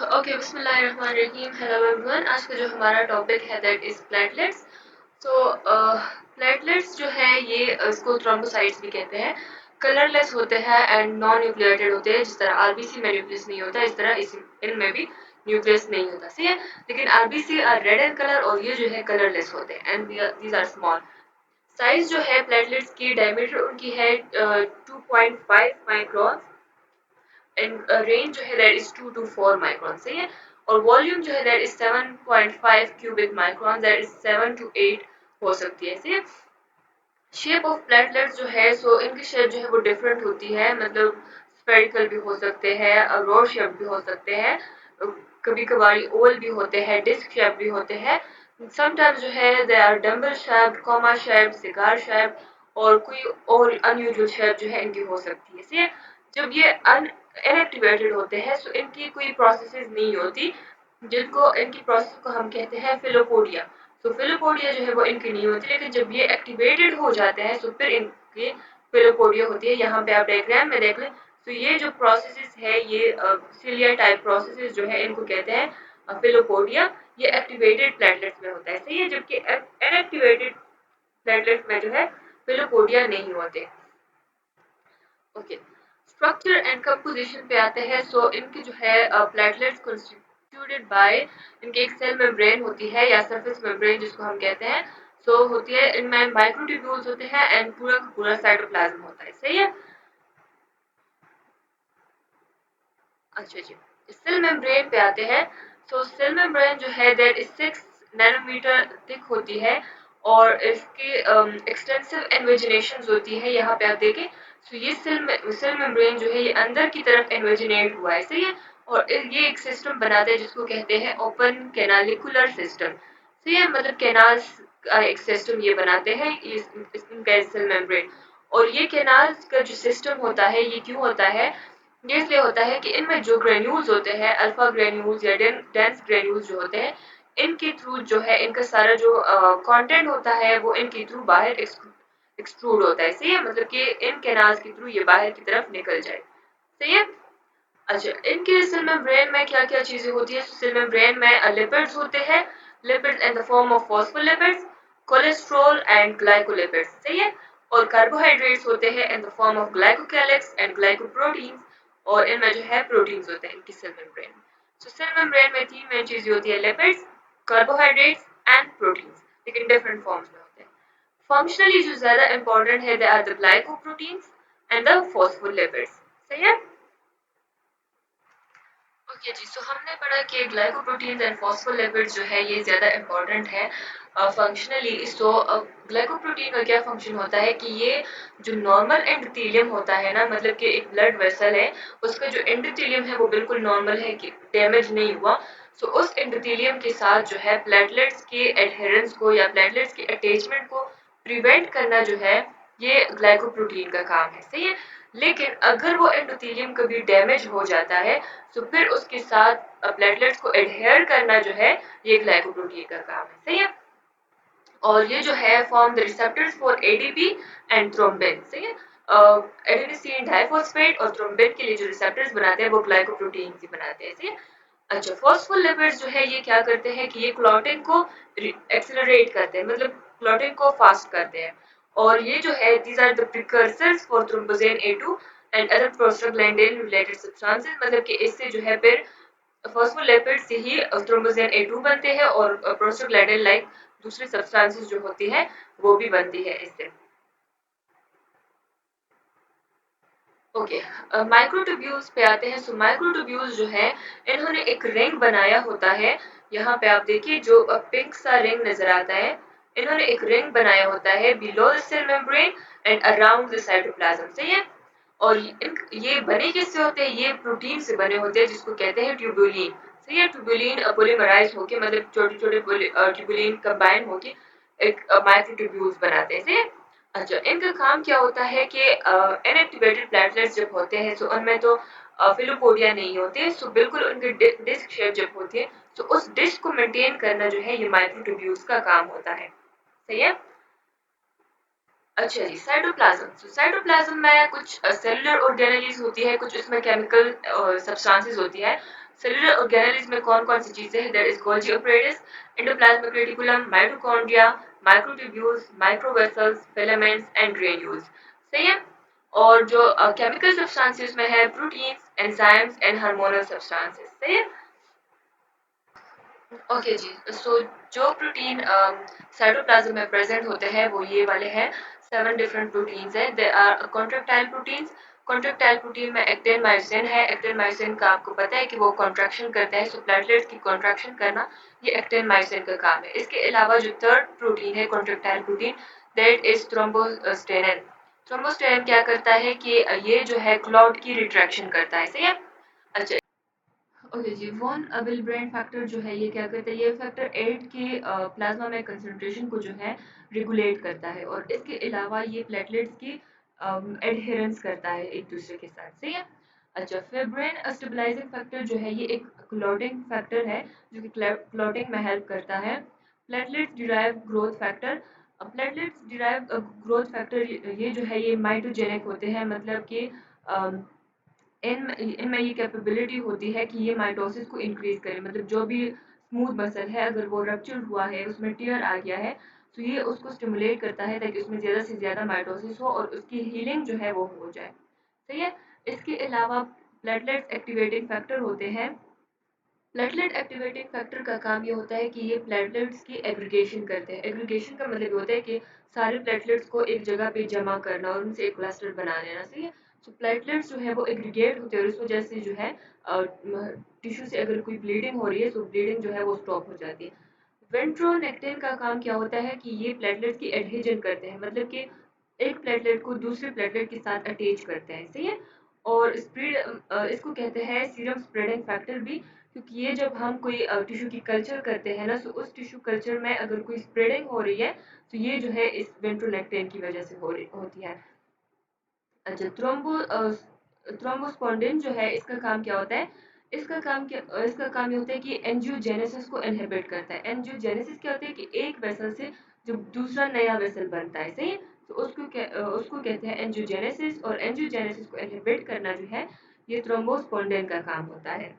Okay, बिस्मिल्लाहिर्रहमानिर्रहीम। Hello everyone. आज का जो हमारा टॉपिक है that is platelets. So platelets जो है ये इसको थ्रोम्बोसाइट्स भी कहते हैं। कलरलेस होते हैं एंड नॉन न्यूक्लिएटेड होते हैं। जिस तरह आरबीसी में न्यूक्लियस नहीं होता, इस तरह इनमें भी न्यूक्लियस नहीं होता, सही है। लेकिन RBC are red in colour और ये जो है कलरलेस होते हैं and these are small. Size जो है प्लेटलेट्स की, डायमीटर उनकी है 2.5 माइक्रोन एंड रेंज जो है दैट इज 2 to 4 माइक्रोन, सही है। और वॉल्यूम जो है that is 7.5 cubic micron, that is 7 to 8 हो सकती है, सही है। शेप ऑफ प्लेटलेट्स जो है सो इनकी शेप जो है वो डिफरेंट होती है, मतलब स्फेरिकल भी हो सकते हैं, रोड शेप भी हो सकते हैं, कभी कभार ओवल भी होते हैं, डिस्क शेप भी होते हैं। समटाइम्स जो है they are dumbbell shape, comma shape, cigar shape और कोई और अनयूजुअल शेप जो है इनकी हो सकती है, सही है। जब ये इनएक्टिवेटेड होते हैं तो इनकी कोई प्रोसेसेस नहीं होती, जिनको इनकी प्रोसेस को हम कहते हैं फिलोपोडिया। तो फिलोपोडिया जो है वो इनकी नहीं होती, लेकिन जब ये एक्टिवेटेड हो जाते हैं तो फिर इनकी फिलोपोडिया होती है। यहाँ पे आप डायग्राम में देख लें तो ये जो प्रोसेसेस है ये सिलिया टाइप प्रोसेसेस जो है इनको कहते हैं फिलोपोडिया। ये एक्टिवेटेड प्लेटलेट्स में होता है, सही है, जबकि इनएक्टिवेटेड प्लेटलेट्स में जो है फिलोपोडिया नहीं होते। ओके, स्ट्रक्चर एंड कंपोजिशन पे आते हैं। सो इनकी जो है प्लेटलेट्स कंस्टिट्यूटेड बाय, इनकी एक सेल मेम्ब्रेन होती है या सरफेस मेम्ब्रेन जिसको हम कहते हैं। सो होती है, इनमें माइक्रोट्यूब्यूल्स होते हैं एंड पूरा का पूरा साइटोप्लाज्म होता है, सही है। अच्छा जी, सेल मेम्ब्रेन पे आते हैं। तो सेल मेम्ब्रेन जो है दैट इज 6 नैनोमीटर थिक होती है और इसकी एक्सटेंसिव इन्वेजिनेशन होती है। यहाँ पे आप देखें तो ये सेल मेम्ब्रेन जो है ये अंदर की तरफ इन्वेजिनेट हुआ है, सही है। और ये एक सिस्टम बनाते हैं जिसको कहते हैं ओपन कैनालिकुलर सिस्टम, सही है। मतलब कैनाल्स का एक सिस्टम ये बनाते हैं इनका सेल मेम्ब्रेन। और ये कैनाल्स का जो सिस्टम होता है ये क्यों होता है, ये इसलिए होता है कि इनमें जो ग्रेन्यूल्स होते हैं, अल्फा ग्रेन्यूल्स या डेंस ग्रेन्यूल्स जो होते हैं, इनके थ्रू जो है इनका सारा जो कंटेंट होता है वो इनके थ्रू बाहर एक्सट्रूड होता है, सही है। मतलब कि इन कैनाल्स के थ्रू ये बाहर की तरफ निकल जाए, सही है। अच्छा, इनके सेल मेम्ब्रेन में क्या क्या चीजें होती है। सेल मेम्ब्रेन में लिपिड्स होते हैं, lipids in the form of phospholipids, cholesterol and glycolipids, सही है। और कार्बोहाइड्रेट्स होते हैं in the form of glycocalyx and glycoproteins. और इनमें जो है प्रोटीन्स होते हैं इनकी सेल मेम्ब्रेन। तो सेल मेम्ब्रेन में तीन मेन चीजें होती है, लिपिड्स, कार्बोहाइड्रेट्स एंड प्रोटीन्स, लेकिन डिफरेंट फॉर्म्स में होते हैं। फंक्शनली जो ज्यादा इंपॉर्टेंट है they are the glycoproteins and the phospholipids, सही है। ओके जी, सो हमने पढ़ा कि ग्लाइकोप्रोटीन्स एंड फॉस्फोलिपिड्स जो है ये ज़्यादा इम्पोर्टेंट है फंक्शनली। सो ग्लाइकोप्रोटीन का क्या फंक्शन होता है कि ये जो नॉर्मल एंडोथेलियम होता है ना, मतलब कि एक ब्लड वेसल है, उसका जो एंडोथेलियम है वो बिल्कुल नॉर्मल है कि डैमेज नहीं हुआ। सो उस एंडोथेलियम के साथ जो है प्लेटलेट्स के एडहेरेंस को या प्लेटलेट्स के अटैचमेंट को प्रिवेंट करना जो है ये ग्लाइकोप्रोटीन का काम है, सही है। लेकिन अगर वो एंडोथेलियम कभी डैमेज हो जाता है तो फिर उसके साथ प्लेटलेट्स को एडहेयर करना जो है ये ग्लाइकोप्रोटीन का काम है, सही है। और ये जो है form the receptors for ADP and thrombin, सही है। एडेनोसिन डाइफॉस्फेट और थ्रोम्बिन के लिए जो रिसेप्टर्स बनाते हैं वो ग्लाइकोप्रोटीन ही बनाते हैं, सही है। अच्छा, फॉस्फोलिपिड्स जो है ये क्या करते हैं कि ये क्लॉटिंग को एक्सेलरेट करते हैं, मतलब क्लॉटिंग को फास्ट करते हैं। और ये जो है these are the precursors for thromboxane A2 and other prostaglandin related substances. मतलब कि इससे जो है फिर फॉस्फोलिपिड से ही थ्रोम्बोजेन A2 बनते हैं और प्रोस्टाग्लैंडिन लाइक दूसरी सब्सटेंसेस जो होती है वो भी बनती है इससे। ओके, माइक्रोट्यूब्यूल्स पे आते हैं। सो माइक्रोट्यूब्यूल्स जो है इन्होंने एक रिंग बनाया होता है। यहाँ पे आप देखिए जो पिंक सा रिंग नजर आता है, इन्होंने एक रिंग बनाया होता है below the cell membrane and around the cytoplasm, सही है। और ये बने किससे होते हैं, ये प्रोटीन से बने होते हैं जिसको कहते हैं ट्यूबुलिन, सही है। ट्यूबुलिन पोलीमराइज होके, मतलब छोटे छोटे ट्यूबुलिन कंबाइन होके एक माइक्रोट्यूब्यूल्स बनाते हैं, सही है। अच्छा, इनका काम क्या होता है कि इनएक्टिवेटेड प्लेटलेट्स जब होते हैं तो उनमें तो फिलोपोडिया नहीं होते, सो बिल्कुल उनकी डिस्क शेप जब होती है तो उस डिस्क को मेंटेन करना जो है ये माइक्रोट्यूब्यूल्स का काम होता है, सही है। अच्छा जी, साइटोप्लाज्म। तो साइटोप्लाज्म में कुछ सेलुलर ऑर्गेनेलीज होती है, कुछ इसमें केमिकल सब्सटेंसेस होती है। सेलुलर ऑर्गेनेल्स में कौन कौन सी चीजें हैं? That is Golgi apparatus, endoplasmic reticulum, mitochondria, microtubules, microvessels, filaments and granules. सही है। और जो केमिकल सब्सटेंसेस में है proteins, enzymes and hormonal substances. सही है। ओके जी। सो जो प्रोटीन साइटोप्लाज्म में प्रेजेंट होते हैं वो ये वाले हैं, 7 डिफरेंट प्रोटीन्स हैं। They are contractile proteins. Contractile protein में एक्टिन मायोसिन है। एक्टिन मायोसिन का आपको पता है कि वो कॉन्ट्रैक्शन करते हैं, सो प्लेटलेट्स की कॉन्ट्रैक्शन करना ये एक्टिन मायोसिन का काम है। इसके अलावा जो थर्ड प्रोटीन है कॉन्ट्रैक्टाइल प्रोटीन, दैट इज थ्रोम्बोस्टेनिन। थ्रोम्बोस्टेनिन क्या करता है कि ये जो है क्लॉट की रिट्रैक्शन करता है। सही है। अच्छा। ओके जी। वॉन विलब्रेंट फैक्टर जो है ये क्या करता है? ये फैक्टर 8 के प्लाज्मा में कंसंट्रेशन को जो है रेगुलेट करता है, और इसके अलावा ये प्लेटलेट्स की एडहेरेंस करता है एक दूसरे के साथ। सही है। अच्छा, फिब्रिन स्टेबलाइजिंग फैक्टर जो है ये एक क्लॉटिंग फैक्टर है जो कि क्लॉटिंग में हेल्प करता है। Platelets derive growth factor. Platelets derive growth factor ये जो है ये माइटोजेनिक होते हैं, मतलब कि इनमें ये कैपेबिलिटी होती है कि ये माइटोसिस को इंक्रीज करे, मतलब जो भी स्मूथ मसल है अगर वो रप्चर हुआ है, उसमें टीयर आ गया है, तो ये उसको स्टिमुलेट करता है ताकि उसमें ज़्यादा से ज़्यादा माइटोसिस हो और उसकी हीलिंग जो है वो हो जाए। सही है। इसके अलावा प्लेटलेट्स एक्टिवेटिंग फैक्टर होते हैं। प्लेटलेट एक्टिवेटिंग फैक्टर का काम ये होता है कि ये प्लेटलेट्स की एग्रीगेशन करते हैं। एग्रीगेशन का मतलब ये होता है कि सारे प्लेटलेट्स को एक जगह पे जमा करना और उनसे एक क्लस्टर बना लेना। सही है। तो प्लेटलेट्स जो है वो एग्रीगेट होते हैं और इस वजह से जो है टिश्यू से अगर कोई ब्लीडिंग हो रही है तो ब्लीडिंग जो है वो स्टॉप हो जाती है। वेंट्रोनेक्टिन का काम क्या होता है कि ये प्लेटलेट्स की एडहेजन करते हैं, मतलब कि एक प्लेटलेट को दूसरे प्लेटलेट के साथ अटैच करते हैं। सही है। और स्प्रेड इसको कहते हैं सीरम स्प्रेडिंग फैक्टर भी, क्योंकि ये जब हम कोई टिश्यू की कल्चर करते हैं ना, तो उस टिश्यू कल्चर में अगर कोई स्प्रेडिंग हो रही है तो ये जो है इस वेंट्रोनेक्टिन की वजह से हो रही होती है। अच्छा, थ्रोम्बोस्पोंडिन जो है इसका काम क्या होता है? इसका काम ये होता है कि एंजियोजेनेसिस को इनहिबिट करता है। एंजियोजेनेसिस क्या होता है कि एक वेसल से जब दूसरा नया वेसल बनता है। सही है। तो उसको कहते हैं एंजियोजेनेसिस, और एंजियोजेनेसिस को इनहिबिट करना जो है ये थ्रोम्बोस्पोंडिन का काम होता है।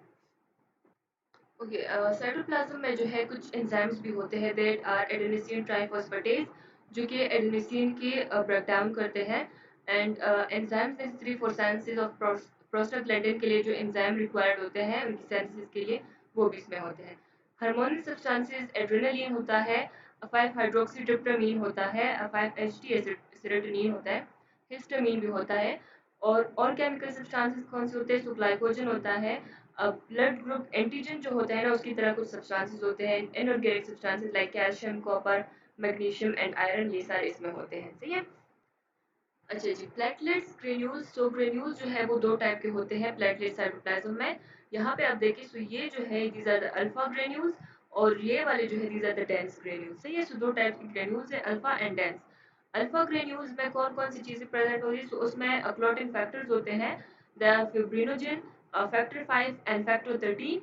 ओके। साइटोप्लाज्म में जो है कुछ एंजाइम्स भी होते हैं, दैट आर एडेनिसिन ट्राइफॉस्फेटेज, जो कि एडेनिसिन की ब्रेक डाउन करते हैं। And enzymes necessary for synthesis of prostaglandin के लिए जो एंजाइम रिक्वायर्ड होते हैं उनकी सिंथेसिस के लिए वो भी इसमें होते हैं। हार्मोनल सब्सटेंसेस एड्रेनलिन होता है, 5 हाइड्रोक्सीट्रिप्टामाइन होता है, 5 एचटी सेरोटोनिन होता है, हिस्टामिन भी होता है। और केमिकल सब्सटेंसेस कौन से होते हैं? तो ग्लाइकोजन होता है। ब्लड ग्रुप एंटीजन जो होता है ना उसकी तरह कुछ सब्सटेंसेस होते हैं। Inorganic substances like calcium, copper, magnesium and iron, ये सारे इसमें होते हैं। सही है। अच्छा जी। Platelets, granules. तो ग्रेन्यूल्स जो है वो दो टाइप के होते हैं प्लेटलेट साइटोप्लाज्म में। यहाँ पे आप देखिए, सो ये जो है these are the alpha granules, और ये वाले जो है these are the dense granules. सही है। सो दो टाइप के ग्रेन्यूल्स है, alpha and dense. Alpha granules में कौन कौन सी चीजें प्रेजेंट होती है? तो उसमें क्लॉटिंग फैक्टर्स होते हैं, the fibrinogen, factor 5 and factor 13।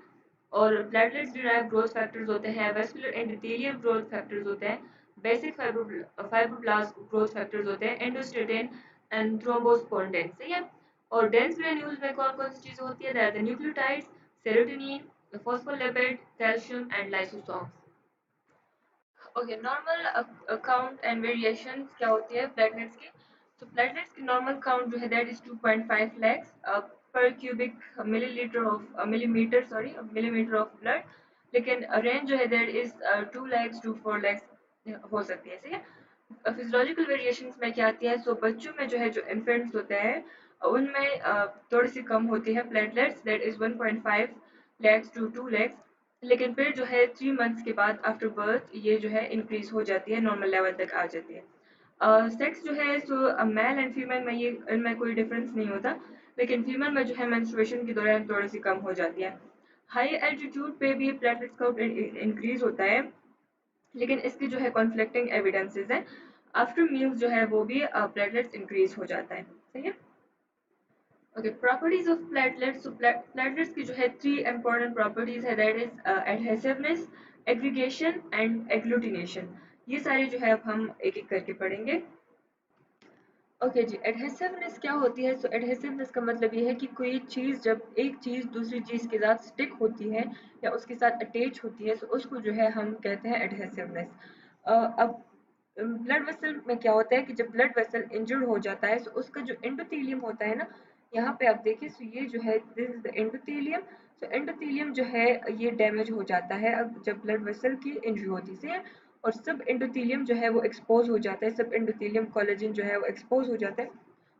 और प्लेटलेट्स डिराइव ग्रोथ फैक्टर्स होते हैं, वेस्कुलर एंडोथेलियल ग्रोथ फैक्टर्स होते हैं, बेसिक फाइब्रोब्लास्ट ग्रोथ फैक्टर्स होते हैं, एंडोस्टेटिन एंड थ्रोम्बोस्पोंडिन। सही है। और डेंस ग्रेन्यूल्स में कौन कौन सी चीजें होती है? That the nucleotides, serotonin, phospholipid, calcium and lysosomes. Okay. Normal count and variation क्या होती है प्लेटलेट्स की? तो प्लेटलेट्स की नॉर्मल काउंट जो है दैट इज 2.5 lakhs पर cubic millilitre of millimetre, sorry, millimetre of blood. लेकिन रेंज जो है that is 2 lakhs to 4 lakhs हो सकती है। सही है। फिजियोलॉजिकल वेरिएशंस में क्या आती है? सो बच्चों में जो है, जो इन्फेंट्स होते हैं उनमें थोड़ी सी कम होती है platelets, that is 1.5 lakhs to 2 lakhs। लेकिन फिर जो है 3 मंथ्स के बाद आफ्टर बर्थ ये जो है इंक्रीज हो जाती है, नॉर्मल लेवल तक आ जाती है। सेक्स जो है, सो मेल एंड फीमेल में ये इनमें कोई डिफरेंस नहीं होता, लेकिन फीमेल में जो है मेंस्ट्रुएशन के दौरान थोड़ी सी कम हो जाती है। हाई एल्टीट्यूड पे भी प्लेटलेट्स काउंट इंक्रीज होता है, लेकिन इसकी जो है कॉन्फ्लिक्टिंग एविडेंसेस हैं। आफ्टर मील्स जो है वो भी प्लेटलेट्स इंक्रीज हो जाता है। सही है। ओके। Properties of platelets. तो प्लेटलेट्स की जो है 3 इंपॉर्टेंट प्रॉपर्टीज है, that is adhesiveness, aggregation and agglutination. ये सारे जो है अब हम एक एक करके पढ़ेंगे। ओके जी, एडहेसिवनेस क्या होती है? सो एडहेसिवनेस का मतलब ये है कि कोई चीज़ जब एक चीज़ दूसरी चीज़ के साथ स्टिक होती है या उसके साथ अटैच होती है, तो उसको जो है हम कहते हैं एडहेसिवनेस। अब ब्लड वेसल में क्या होता है कि जब ब्लड वेसल इंजर्ड हो जाता है, तो उसका जो एंडोथेलियम होता है ना, यहाँ पे आप देखिए, सो ये जो है this is the endothelium. So endothelium जो है ये डैमेज हो जाता है अब जब ब्लड वेसल की इंजरी होती है, और सब एंडोथेलियम जो है वो एक्सपोज हो जाता है, सब एंडोथेलियम कोलेजन जो है वो एक्सपोज हो जाता है,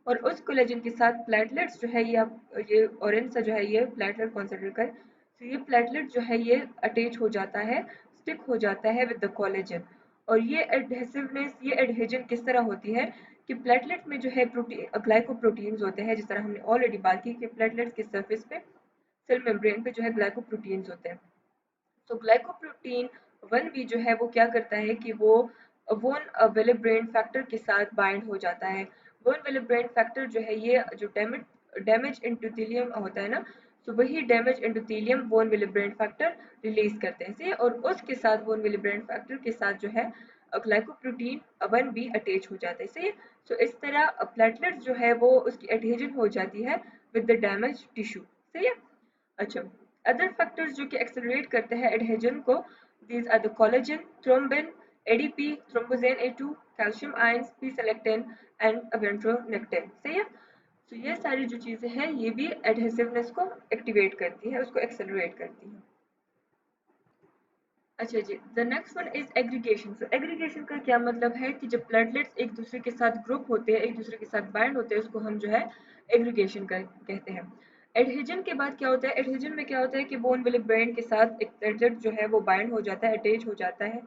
और उस कोलेजन के साथ प्लेटलेट्स जो है ये आप ये ऑरेंज सा जो है ये प्लेटलेट कंसिडर कर, तो ये प्लेटलेट जो है ये अटैच हो जाता है, स्टिक हो जाता है विद द कोलेजन। और ये एडहेसिवनेस, ये एडहेजन किस तरह होती है कि प्लेटलेट में जो है प्रोटीन ग्लाइकोप्रोटीन्स होते हैं, जिस तरह हमने ऑलरेडी बात की कि प्लेटलेट्स के सरफेस पे सेल मेम्ब्रेन पे जो है ग्लाइकोप्रोटीन्स होते हैं। तो ग्लाइकोप्रोटीन 1 बी जो है वो क्या करता है कि वो वोन विलिब्रेन फैक्टर के साथ बाइंड हो जाता है। वोन विलिब्रेन फैक्टर जो है ये जो डैमेज डैमेज एंडोथेलियम होता है ना, तो वही डैमेज एंडोथेलियम वोन विलिब्रेन फैक्टर रिलीज करते हैं से, और उसके साथ वोन विलिब्रेन फैक्टर के साथ जो है ग्लाइकोप्रोटीन 1 बी अटैच हो जाता है सही। तो इस तरह प्लेटलेट्स जो है वो उसकी एडहेजन हो जाती है विद द डैमेज टिश्यू सही है। अच्छा, अदर फैक्टर्स जो कि एक्सेलरेट करते हैं एडहेजन को, these are the collagen, thrombin, ADP, thromboxane A two, calcium ions, P selectin and vitronectin सही है। तो ये सारी जो चीजें हैं ये भी एडहेसिवनेस को एक्टिवेट करती है, उसको एक्सेलरेट करती है। अच्छा जी, the next one is aggregation. So aggregation का क्या मतलब है कि जब प्लेटलेट्स एक दूसरे के साथ ग्रुप होते हैं, एक दूसरे के साथ बाइंड होते हैं, उसको हम जो है एग्रीगेशन कर कहते हैं। एडहेजन के बाद क्या होता है? एडहेजन में क्या होता है कि बोन विले ब्रेन के साथ एक प्लेटलेट जो है वो बाइंड हो जाता है, अटैच हो जाता है,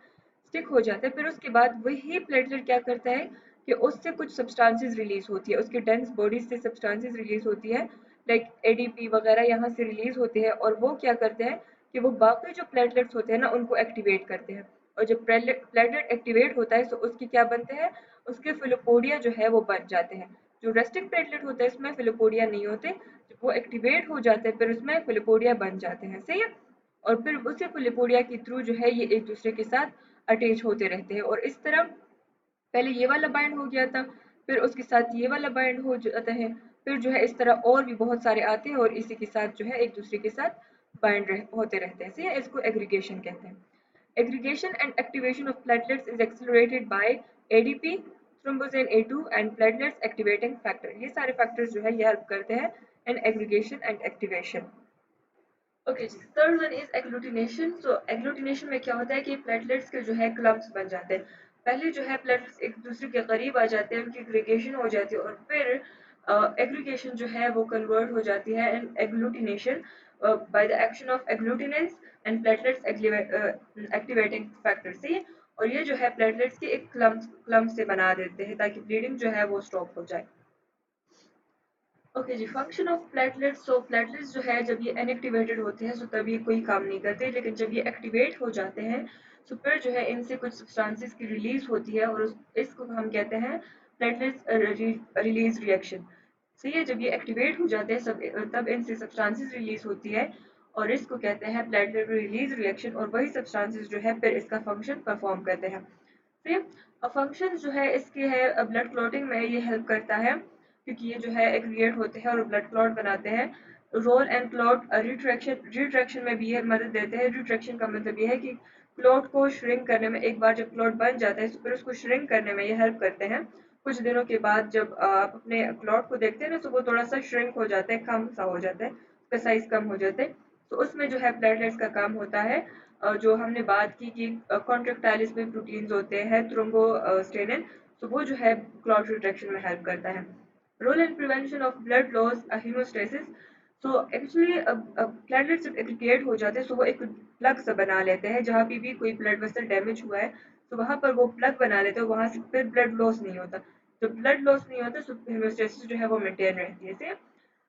स्टिक हो जाता है। फिर उसके बाद वही प्लेटलेट क्या करता है कि उससे कुछ सब्सटेंसेस रिलीज होती है, उसके डेंस बॉडी से सब्सटेंसेस रिलीज होती है, लाइक एडीपी वगैरह यहाँ से रिलीज होते हैं, और वो क्या करते हैं कि वो बाकी जो प्लेटलेट्स होते हैं ना उनको एक्टिवेट करते हैं। और जब प्लेटलेट एक्टिवेट होता है तो उसके क्या बनते हैं, उसके फिलोपोडिया जो है वो बन जाते हैं। जो रेस्टिंग प्लेटलेट होता है इसमें फिलोपोडिया नहीं होते, जब वो एक्टिवेट हो जाते हैं फिर उसमें फिलोपोडिया बन जाते हैं सही है। और फिर उसी फिलोपोडिया के थ्रू जो है ये एक दूसरे के साथ अटैच होते रहते हैं, और इस तरह पहले ये वाला बाइंड हो गया था, फिर उसके साथ ये वाला बाइंड हो जाता है, फिर जो है इस तरह और भी बहुत सारे आते हैं और इसी के साथ जो है एक दूसरे के साथ बाइंड होते रहते हैं सही, इसको एग्रीगेशन कहते हैं। Aggregation and activation of platelets is accelerated by ADP, thromboxane A two and platelets activating factor. ये सारे फैक्टर्स जो है ये हेल्प करते हैं in aggregation and activation. Okay जी, third one is agglutination. So agglutination में क्या होता है कि प्लेटलेट्स के जो है क्लम्प्स बन जाते हैं। पहले जो है प्लेटलेट्स एक दूसरे के करीब आ जाते हैं, उनकी एग्रीगेशन हो जाती है, और फिर एग्रीगेशन जो है वो कन्वर्ट हो जाती है in agglutination by the action of agglutinants and platelets activating factor से। और ये जो है प्लेटलेट्स के एक क्लम्प से बना देते हैं ताकि ब्लीडिंग जो है वो स्टॉप हो जाए। ओके जी, function of platelets. So platelets जो है जब ये इनएक्टिवेटेड होते हैं तो तभी कोई काम नहीं करते, लेकिन जब ये एक्टिवेट हो जाते हैं तो फिर जो है इनसे कुछ सब्सटेंसेस की रिलीज होती है, और इसको हम कहते हैं प्लेटलेट्स रिलीज रिएक्शन। सही है, जब ये एक्टिवेट हो जाते हैं तब इनसे सब्सटेंसेस रिलीज होती है, और इसको कहते हैं प्लेटलेट रिलीज रिएक्शन, और वही सब्सटेंसेस जो है फिर इसका फंक्शन परफॉर्म करते हैं। फिर फंक्शन जो है इसके है ब्लड क्लॉटिंग में ये हेल्प करता है, क्योंकि ये जो है एग्रीगेट होते हैं और ब्लड क्लॉट बनाते हैं। Role and clot retraction, retraction में भी ये मदद देते हैं। रिट्रैक्शन का मतलब ये है कि क्लॉट को श्रिंक करने में, एक बार जब क्लॉट बन जाता है तो फिर उसको श्रिंक करने में ये हेल्प करते हैं। कुछ दिनों के बाद जब आप अपने क्लॉट को देखते हैं ना तो वो थोड़ा सा श्रिंक हो जाता है, कम सा हो जाता है, उसका साइज कम हो जाता है। तो उसमें जो है प्लेटलेट्स का काम होता है, जो हमने बात की कि कॉन्ट्रेक्टाइलिस में प्रोटीन्स होते हैं थ्रोम्बोस्टेनिन, तो वो जो है क्लॉट रिट्रैक्शन में हेल्प करता है। Role in prevention of blood loss haemostasis. So actually platelets जब एग्रीगेट हो जाते हैं तो वो एक प्लग सा बना लेते हैं, जहाँ भी कोई ब्लड वेसल डैमेज हुआ है तो वहाँ पर वो प्लग बना लेते हैं, वहाँ से फिर ब्लड लॉस नहीं होता। जब ब्लड लॉस नहीं होता तो हीमोस्टेसिस जो है वो मेंटेन रहती है।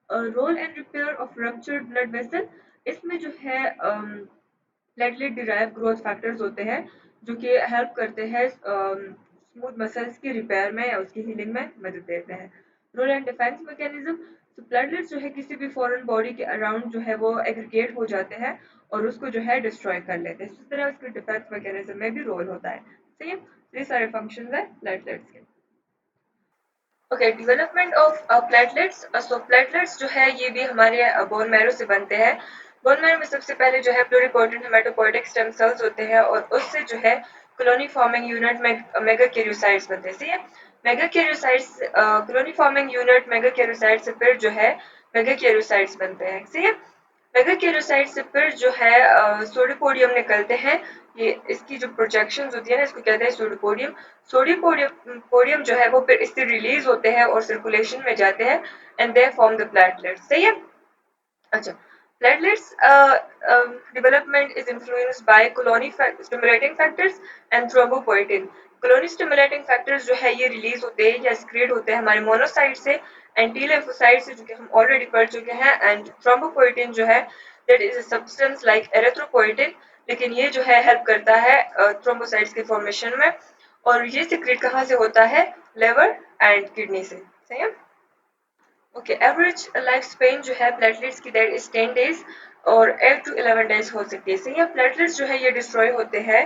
Role and repair of ruptured blood vessel. इसमें जो है प्लेटलेट डिराइव ग्रोथ फैक्टर्स होते हैं जो कि हेल्प करते हैं स्मूथ मसल्स की रिपेयर में या उसकी हीलिंग में मदद देते हैं। Role and defence mechanism. तो प्लेटलेट्स जो है किसी भी फॉरेन बॉडी के अराउंड जो है वो एग्रीगेट हो जाते हैं और उसको जो है डिस्ट्रॉय कर लेते हैं, इस तरह उसके डिफेंस मैकेनिज्म में भी रोल होता है। सही है, तो ये सारे फंक्शंस है प्लेटलेट्स के। Okay, development of platelets. So platelets जो है ये भी हमारे बोन मैरो से बनते हैं। बोन मैरो में सबसे पहले जो है प्लूरिपोटेंट हेमाटोपोइटिक स्टेम सेल्स होते हैं और उससे जो है कॉलोनी फॉर्मिंग यूनिट में मेगाकैरियोसाइट्स बनते हैं। सही है, मेगाकैरियोसाइट्स कॉलोनी फॉर्मिंग यूनिट मेगाकैरियोसाइट से फिर जो है मेगाकैरियोसाइट्स बनते हैं। सही है, मेगाकैरियोसाइट से फिर जो है सोडियोपोडियम निकलते हैं। ये इसकी जो प्रोजेक्शन होती है ना, इसको कहते हैं सोडियोपोडियम। सोडियोपोडियम पोडियम जो है वो फिर इससे रिलीज होते हैं और सर्कुलेशन में जाते हैं and they form the platelets. सही है, अच्छा, platelets development is influenced by colony stimulating factors and thrombopoietin। colony stimulating factors जो है ये रिलीज होते हैं या स्क्रीड होते हैं हमारे मोनोसाइट से एंड टी लिम्फोसाइट से, जो कि हम ऑलरेडी पढ़ चुके हैं। एंड थ्रोम्बोपोइटिन जो है that is a substance like erythropoietin, लेकिन ये जो है हेल्प करता है थ्रोम्बोसाइट्स के फॉर्मेशन में। और ये सिक्रेट कहाँ से होता है? लिवर एंड किडनी से। सही है, ओके, एवरेज लाइफ स्पेन जो है प्लेटलेट्स की दैट इज 10 डेज और 8 टू 11 डेज हो सकती है। सही है, प्लेटलेट्स जो है ये डिस्ट्रॉय होते हैं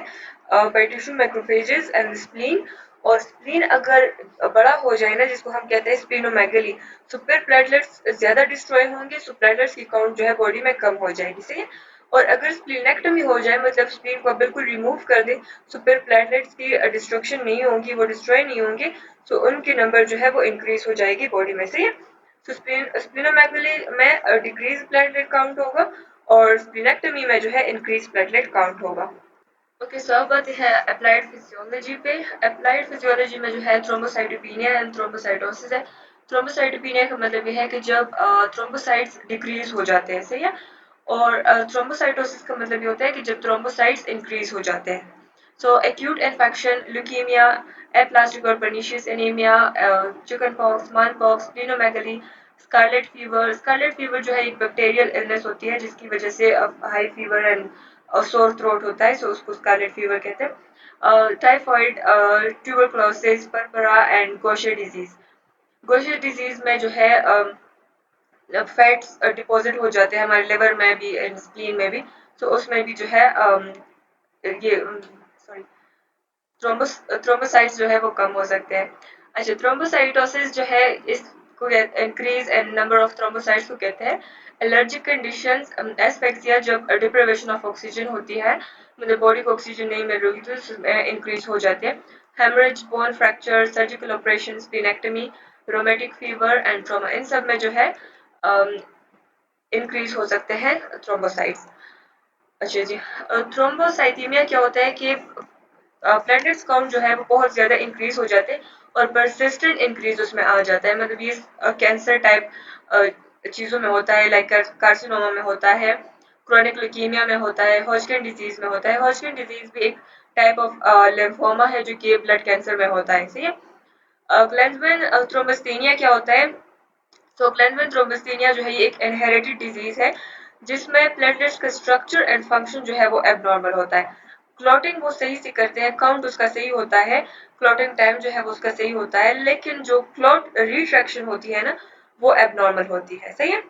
by tissue macrophages and spleen. और स्प्लीन अगर बड़ा हो जाए ना, जिसको हम कहते हैं स्प्लीनोमेगली, तो फिर प्लेटलेट्स ज्यादा डिस्ट्रॉय होंगे, सो प्लेटलेट्स की काउंट जो है बॉडी में कम हो जाएगी। सही है, और अगर स्प्लीनेक्टमी हो जाए, मतलब स्प्लीन को बिल्कुल रिमूव कर दे, तो फिर प्लेटलेट्स की डिस्ट्रक्शन नहीं होगी, वो डिस्ट्रॉय नहीं होंगे, तो उनकी नंबर जो है वो इंक्रीज हो जाएगी बॉडी में। सही है, तो स्प्लीनोमेगली में डिक्रीज प्लेटलेट काउंट होगा और स्प्लीनेक्टमी में जो है इंक्रीज प्लेटलेट काउंट होगा। ओके, सो अब आते हैं अप्लाइड फिजियोलॉजी पे। अप्लाइड फिजियोलॉजी में जो है थ्रोम्बोसाइटोपेनिया एंड थ्रोम्बोसाइटोसिस है। थ्रोम्बोसाइटोपेनिया का मतलब ये है कि जब थ्रोम्बोसाइट्स डिक्रीज हो जाते हैं। सही है, और थ्रोम्बोसाइटोसिस का मतलब ये होता है कि जब थ्रोम्बोसाइट्स इंक्रीज हो जाते हैं। So acute infection, leukaemia, aplastic और pernicious anaemia, chicken pox, small pox, splenomegaly, scarlet fever. Scarlet fever जो है एक बैक्टीरियल इलनेस होती है जिसकी वजह से high fever and sore throat होता है, सो उसको स्कारलेट फीवर कहते हैं। Typhoid, tuberculosis, purpura and Gaucher disease. Gaucher disease में जो है फैट्स डिपॉजिट हो जाते हैं हमारे लिवर में भी एंड स्प्लीन में भी, तो उसमें भी जो है ये सॉरी थ्रोम्बोसाइट्स जो है वो कम हो सकते हैं। अच्छा, थ्रोम्बोसाइटोसिस जो है इसको increase and number of thrombocytes को कहते हैं। एलर्जिक कंडीशंस, एस्फेक्सिया, जब डिप्रिवेशन ऑफ ऑक्सीजन होती है, मतलब बॉडी को ऑक्सीजन नहीं मिल रही तो इंक्रीज हो जाते हैं। Haemorrhage, bone fracture, surgical operation, splenectomy, rheumatic fever and trauma, इन सब में जो है इंक्रीज हो सकते हैं थ्रोम्बोसाइट्स। अच्छा जी, थ्रोम्बोसाइथीमिया क्या होता है कि प्लेटलेट्स काउंट जो है वो बहुत ज़्यादा इंक्रीज हो जाते हैं और परसिस्टेंट इंक्रीज उसमें आ जाता है। मतलब ये कैंसर टाइप चीज़ों में होता है, लाइक कार्सिनोमा में होता है, क्रोनिक ल्यूकीमिया में होता है, हॉजकिन डिजीज में होता है। हॉजकिन डिजीज भी एक टाइप ऑफ लिम्फोमा है जो कि ब्लड कैंसर में होता है। सही है, ग्लैंडमैन थ्रोम्बोस्थेनिया क्या होता है? तो ग्लैंडमैन थ्रोम्बोस्थेनिया जो है ये एक इनहेरिटेड डिजीज है जिसमें प्लेटलेट्स का स्ट्रक्चर एंड फंक्शन जो है वो एबनॉर्मल होता है। क्लॉटिंग वो सही से करते हैं, काउंट उसका सही होता है, क्लॉटिंग टाइम जो है वो उसका सही होता है, लेकिन जो क्लॉट रिट्रैक्शन होती है ना, वो एबनॉर्मल होती है। सही है,